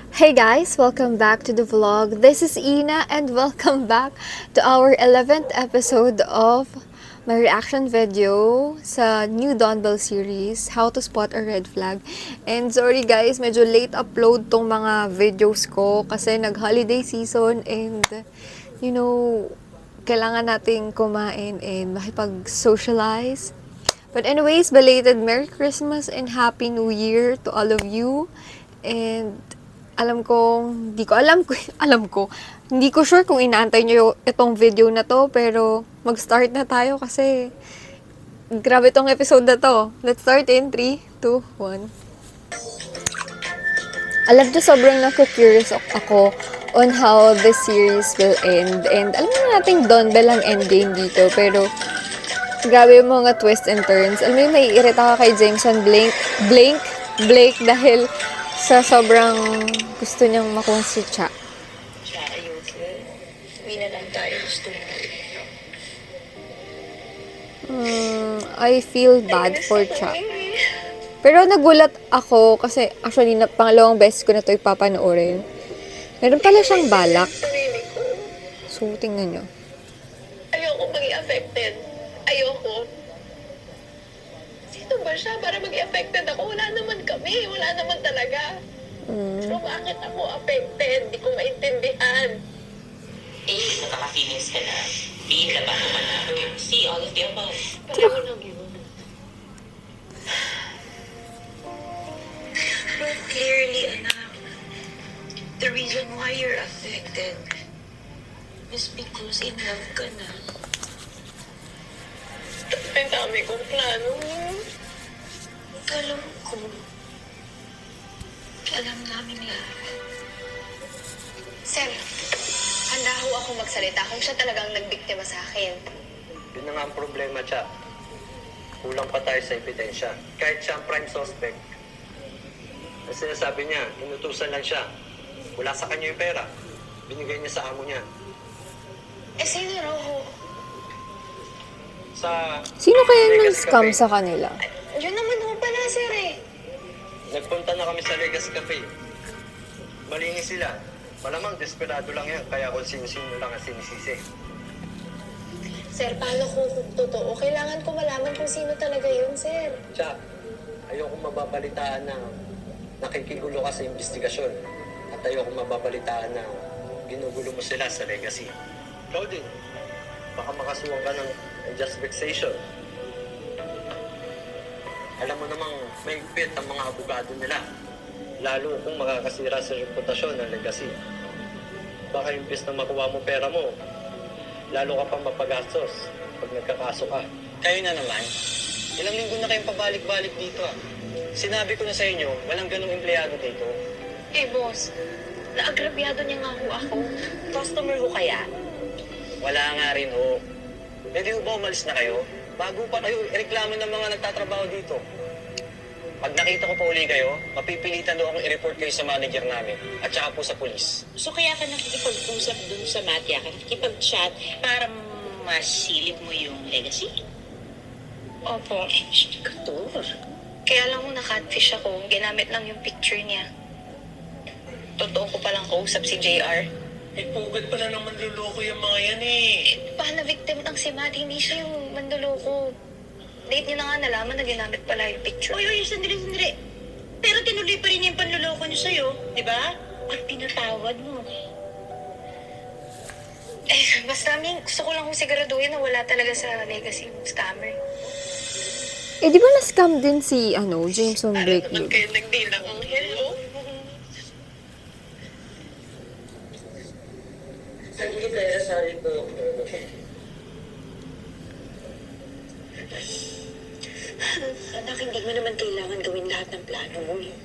Hey guys, welcome back to the vlog. This is Ina and welcome back to our 11th episode of my reaction video sa new Dawn Bell series, How to Spot a Red Flag. And sorry guys, medyo late upload tong mga videos ko kasi nag-holiday season and you know, kailangan nating kumain and makipag-socialize. But anyways, belated Merry Christmas and Happy New Year to all of you. And hindi ko sure kung inaantay nyo itong video na to, pero mag-start na tayo kasi grabe tong episode na to. Let's start in 3, 2, 1. Alam nyo, sobrang naku-curious ako on how this series will end. And alam mo nating Dawn Bell ang endgame dito, pero grabe yung mga twists and turns. Alam mo yung maiirita ka kay Jameson Blake dahil sa sobrang gusto niyang makuha si Cha. Cha, ayusin. Uwi na lang tayo. Gusto mo. I feel bad for Cha. Pero nagulat ako kasi actually pangalawang beses ko na ito ipapanoorin. Meron pala siyang balak. So, tingnan nyo. Ayoko maging affected. Ayoko. Sino ba siya para maging affected ako? Wala naman kami. Wala naman talaga. Pero bakit ako affected? Di ko maintindihan. Nakaka-feelings ka na. Feel ka ba naman na? See, all of the above. Pareho lang yun. But clearly, anak, the reason why you're affected is because in love ka na. Ang dami kong plano. Alam ko. Alam namin lahat. Sir, handa ho ako magsalita kung siya talagang nagbiktima sa akin. Yun na nga ang problema, Cha. Kulang pa tayo sa ebidensya. Kahit siya ang prime suspect. Ang sinasabi niya, inutusan lang siya. Wala sa kanya yung pera. Binigay niya sa amo niya. Sino raw ho? Sino kaya nang Vegas scam Cafe. sa kanila? Yun naman ho pala, sir eh. Nagpunta na kami sa Legacy Cafe. Malinis sila. Malamang desperado lang yan, kaya kung sino-sino lang ang sinisisi. Sir, paano kung totoo? Kailangan ko malaman kung sino talaga yun, sir. Cha, ayokong mababalitaan na nakikigulo ka sa investigasyon. At ayokong mababalitaan na ginugulo mo sila sa Legacy. Ikaw din, baka makasuwang ka ng unjust vexation. Alam mo namang may higpit ang mga abogado nila. Lalo kung makakasira sa reputasyon ng Legacy. Baka imbes na makuha mo pera mo, lalo ka pang mapagastos pag nagkakaso ka. Kayo na naman. Ilang linggo na kayong pabalik-balik dito ah. Sinabi ko na sa inyo, walang ganong empleyado dito. Boss, naagrabyado niya nga ho ako. Customer ho kaya? Wala nga rin ho. Pwede ho ba umalis na kayo? Bago pa kayo reklamo ng mga nagtatrabaho dito. Pag nakita ko pa uli kayo, mapipilitan daw akong i-report kayo sa manager namin at saka po sa pulis. So kaya ka nakikipag-usap dun sa Matya, ka nakikipag-chat para masilip mo yung legacy? Opo. Kator. Kaya lang ho na-catfish ako. Ginamit lang yung picture niya. Totoo ko palang kausap si JR. Pugad pala ng manluloko yung mga yan eh. Paano victim ng si Matt? Hindi siya yung manduloko. Date niya na nga nalaman na ginamit pala yung picture. Oy, sandali. Pero tinuloy pa rin yung panluloko niyo sa'yo, di ba? At pinatawad mo. Basta gusto ko lang kung siguraduhin na wala talaga sa legacy yung scammer. Di ba na-scam din si, Jameson Blake Naman yun? kayo nag-deal ng hello? Hindi kaya sabi ko, Anak, hindi mo naman kailangan gawin lahat ng plano mo eh.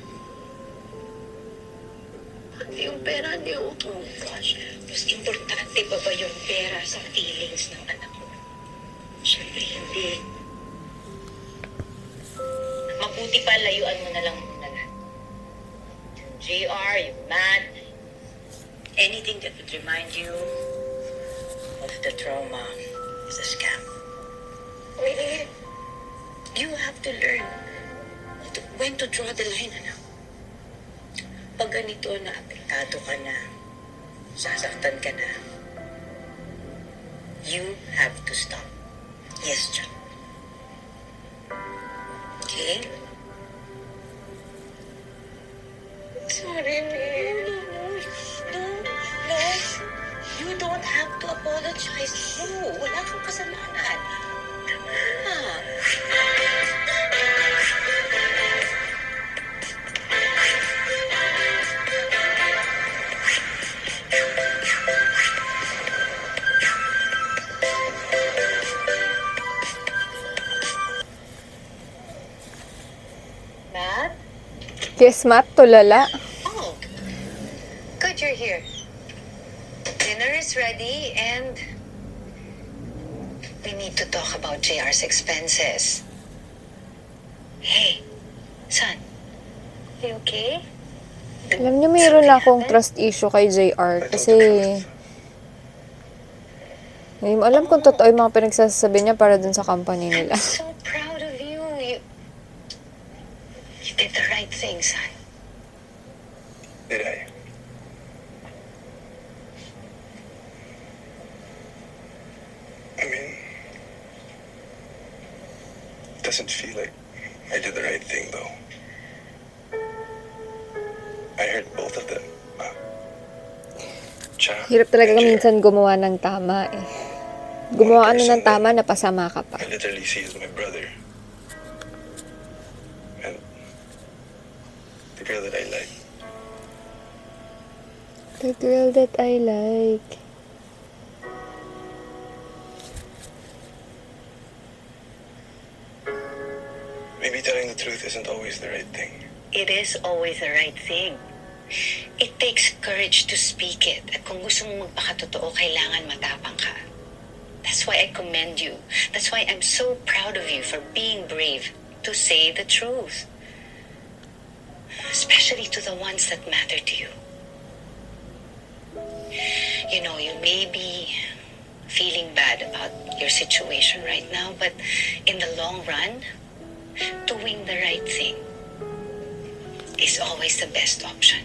Yung pera niyo. Oh gosh, mas importante pa ba yung pera sa feelings ng anak mo? Siyempre hindi. Mabuti pa, layuan mo na lang muna lahat. Yung JR, yung Matt, anything that would remind you of the trauma is a scam. Wait. You have to learn when to draw the line, anak. Pag ganito na apektado ka na, sasaktan ka na, you have to stop. Yes, John. Okay? Sorry, Mir. No. You don't have to apologize. No, wala kang kasalanan. Ah. Matt? Yes, Matt, tulala. Oh, good you're here. Dinner is ready and we need to talk about JR's expenses. Hey, son, are you okay? Alam niyo, mayroon na akong trust issue kay JR kasi hindi mo alam kung totoo yung mga pinagsasabi niya para dun sa company I'm nila. so proud of you. You did the right thing, son. Did I? I mean, it doesn't feel like I did the right thing, though. I hurt both of them. Cha, Hirap talaga and JR. minsan gumawa ng tama eh. Gumawa ano ng tama, napasama ka pa. I literally see as my brother. And the girl that I like. The girl that I like. Maybe telling the truth isn't always the right thing. It is always the right thing. It takes courage to speak it. At kung gusto mong magpakatotoo, kailangan matapang ka. That's why I commend you. That's why I'm so proud of you for being brave to say the truth. Especially to the ones that matter to you. You know, you may be feeling bad about your situation right now, but in the long run, doing the right thing is always the best option.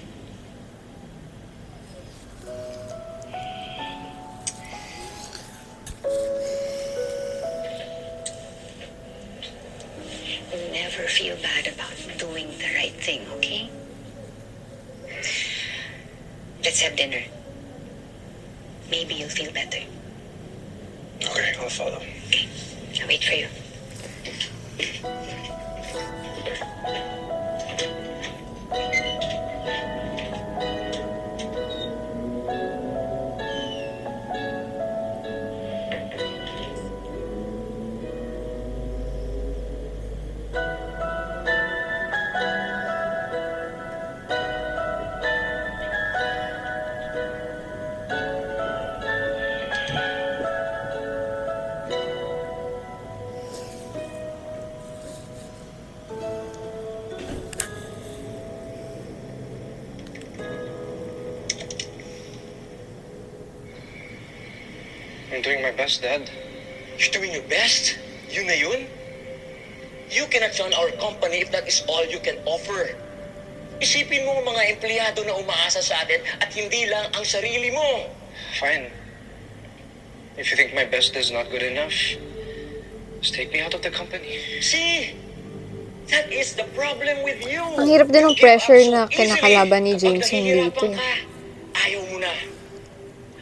Never feel bad about doing the right thing, okay? Let's have dinner. Maybe you'll feel better. Okay, I'll follow. Okay, I'll wait for you. I'm doing my best, Dad. You're doing your best? Yun na yun? You cannot run our company if that is all you can offer. Isipin mo ang mga empleyado na umaasa sa atin at hindi lang ang sarili mo. Fine. If you think my best is not good enough, just take me out of the company. See? That is the problem with you. Ang hirap din ng You give up pressure so na easily. kinakalaban ni Kapag James yung nahihirapan dito eh. ka, ayaw mo na.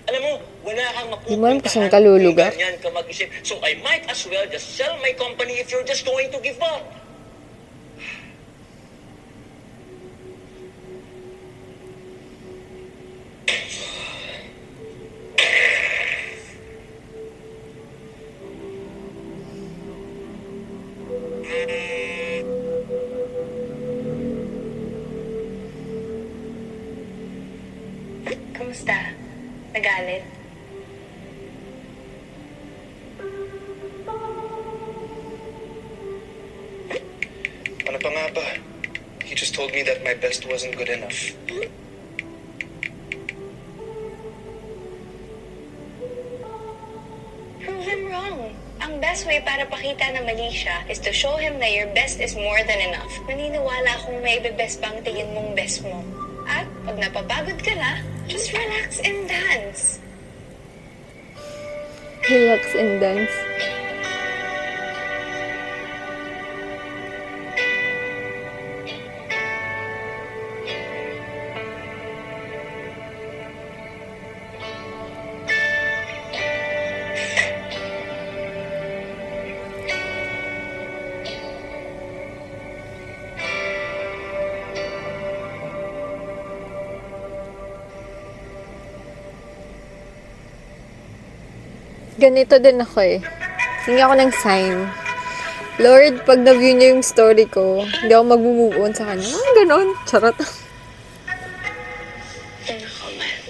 Alam mo, wala kang Di mo alam kung saan mapupuntahan ka lulugar. kung ganyan ka mag-isip. So I might as well just sell my company if you're just going to give up. Kamusta? Nagalit? Ano pa nga ba? He just told me that my best wasn't good enough. Prove him wrong. Ang best way para pakita na mali siya is to show him na your best is more than enough. Naniniwala akong may best bang tingin mong best mo. At Pag napapagod ka na, just relax and dance. Relax and dance. Ganito din ako eh. Hingi ako ng sign. Lord, pag na-view niya yung story ko, hindi ako mag-move on sa kanya. Ganon. Charot. No comment.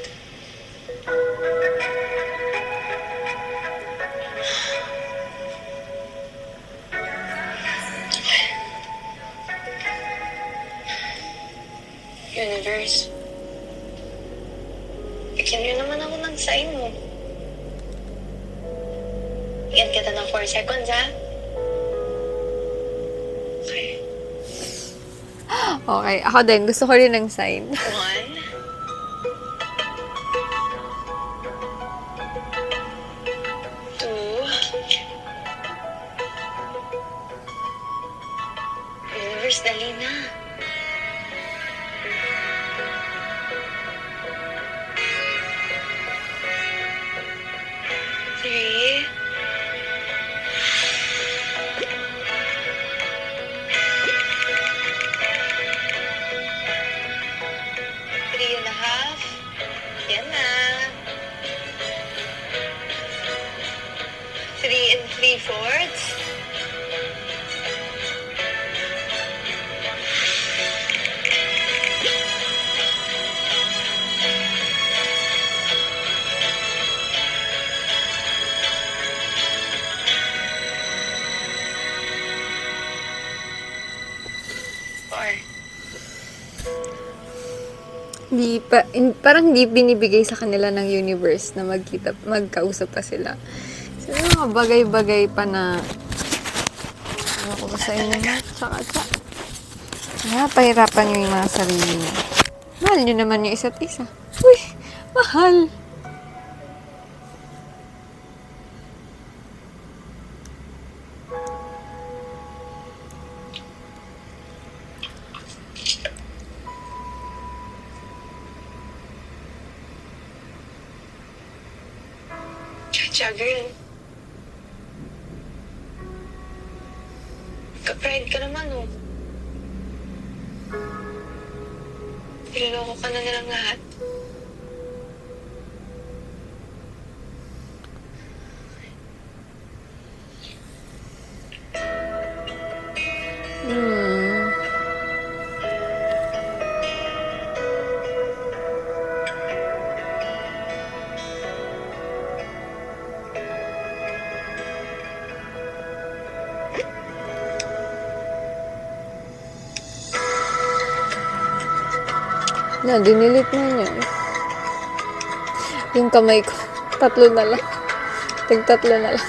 Universe, bigyan niyo naman ako ng sign mo. Bigyan kita ng 4 seconds, ha? Okay. Okay, ako din. Gusto ko rin ng sign. 1. Universe, dali na. 3. 3.5. Yan na. 3 3/4. Parang hindi binibigay sa kanila ng universe na magkausap pa sila. So, yung mga bagay-bagay pa na ano ko ba sa inyo na? Tsaka. Pahirapan nyo yung mga sarili nyo. Mahal nyo naman yung isa't isa. Uy, mahal. Chacha, girl. Ka-pride ka naman, oh. Niloloko ka na nilang lahat. Na, dinilit na niya. Yung kamay ko. 3 na lang. Tig-3 na lang.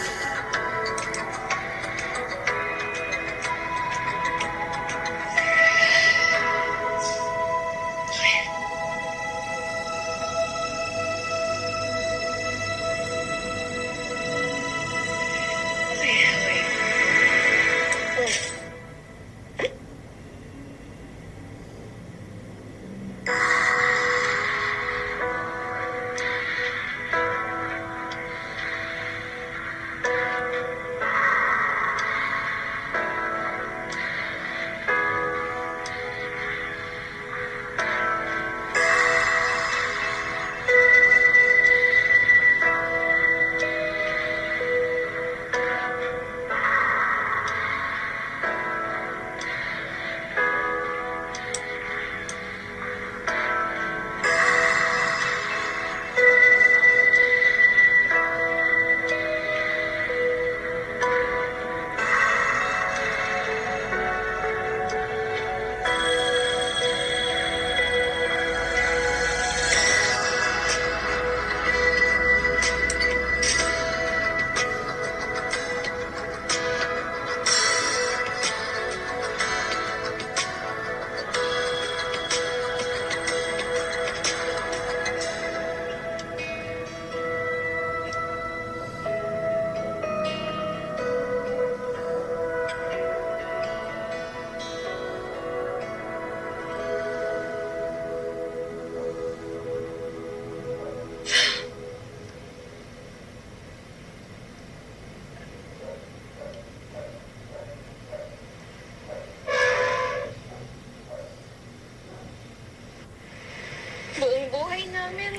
namin.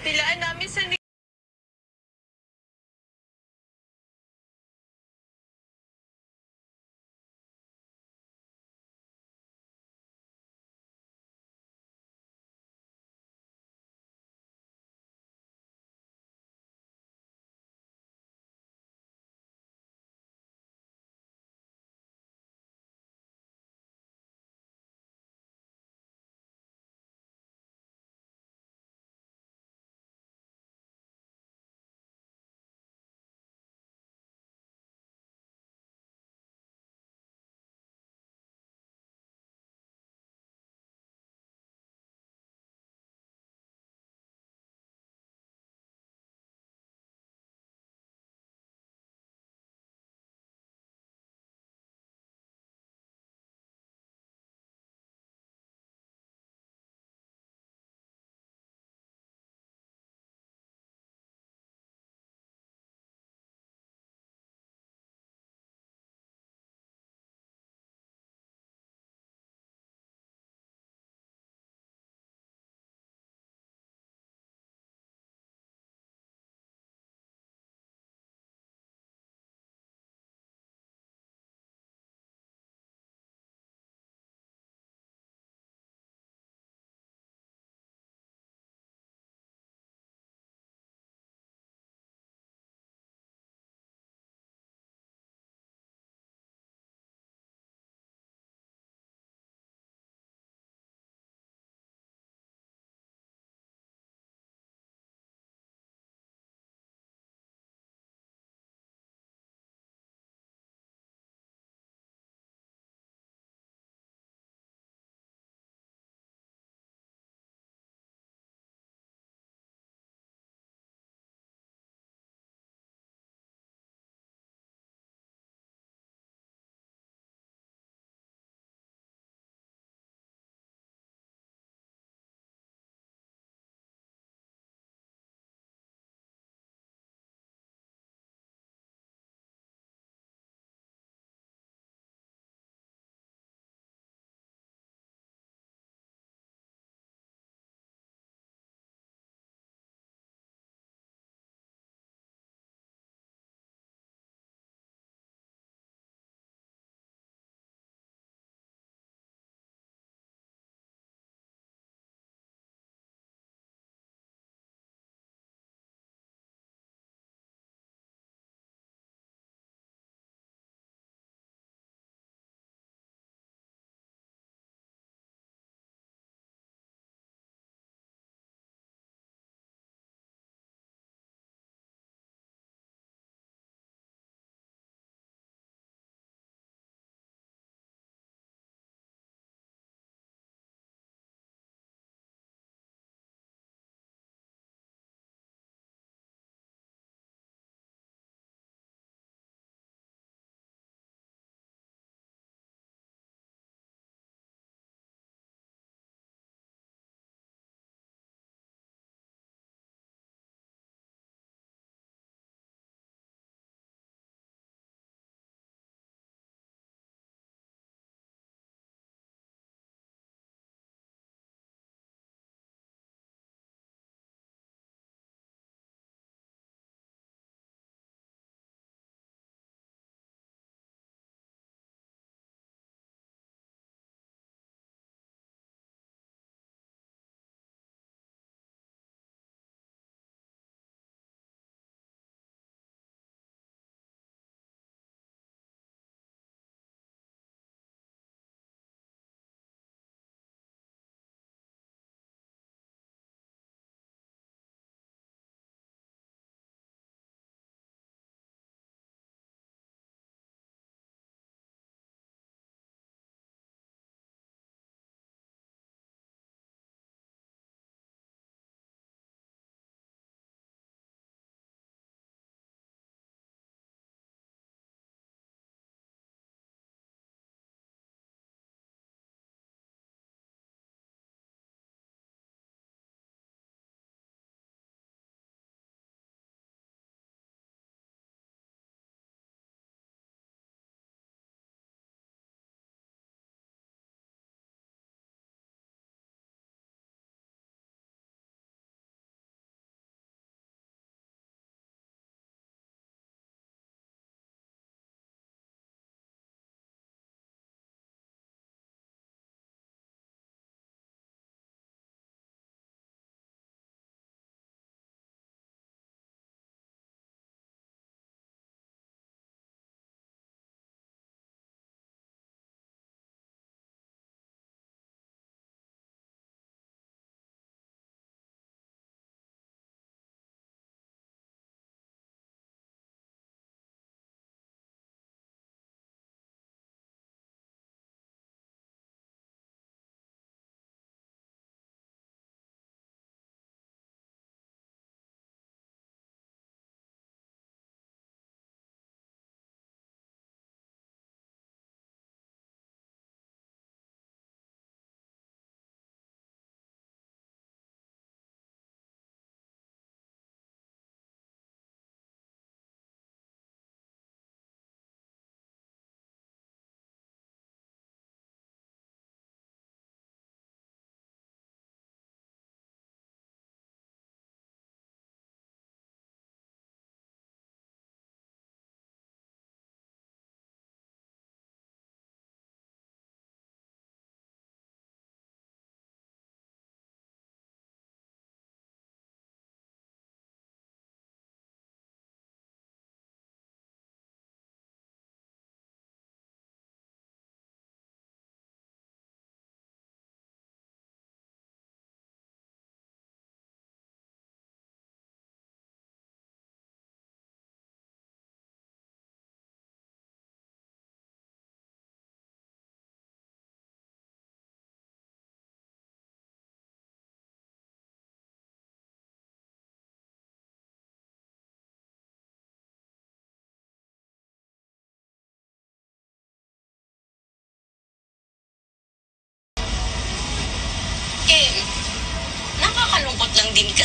Pilaan namin sa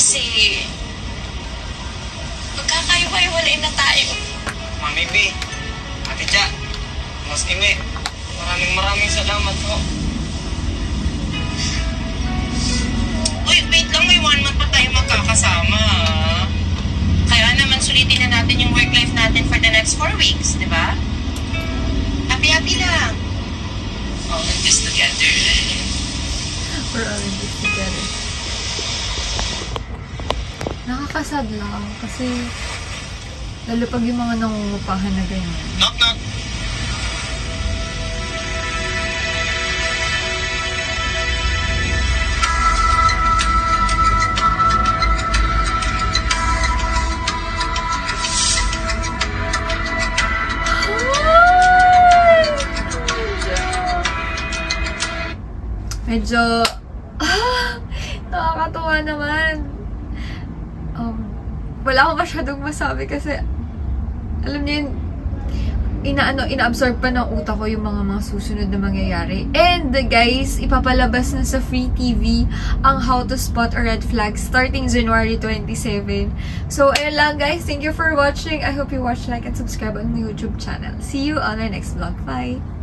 kasi magkakahiwa-hiwalay na tayo. Mami B, Ate Cha, Mas Ime, maraming salamat po. Uy, wait lang, may 1 month pa tayo magkakasama. Kaya naman sulitin na natin yung work life natin for the next 4 weeks, di ba? Happy lang. All in this together. We're all in this together. Nakakasad lang kasi lalo pag yung mga nangungupahan na ganyan. Knock, knock. Medyo nakakatuwa naman. Wala akong masyadong masabi kasi alam niyo yun, ina-absorb pa ng utak ko yung mga susunod na mangyayari. And guys, ipapalabas na sa Free TV ang How to Spot a Red Flag starting January 27. So, ayun lang guys. Thank you for watching. I hope you watch, like, and subscribe on my YouTube channel. See you on my next vlog. Bye!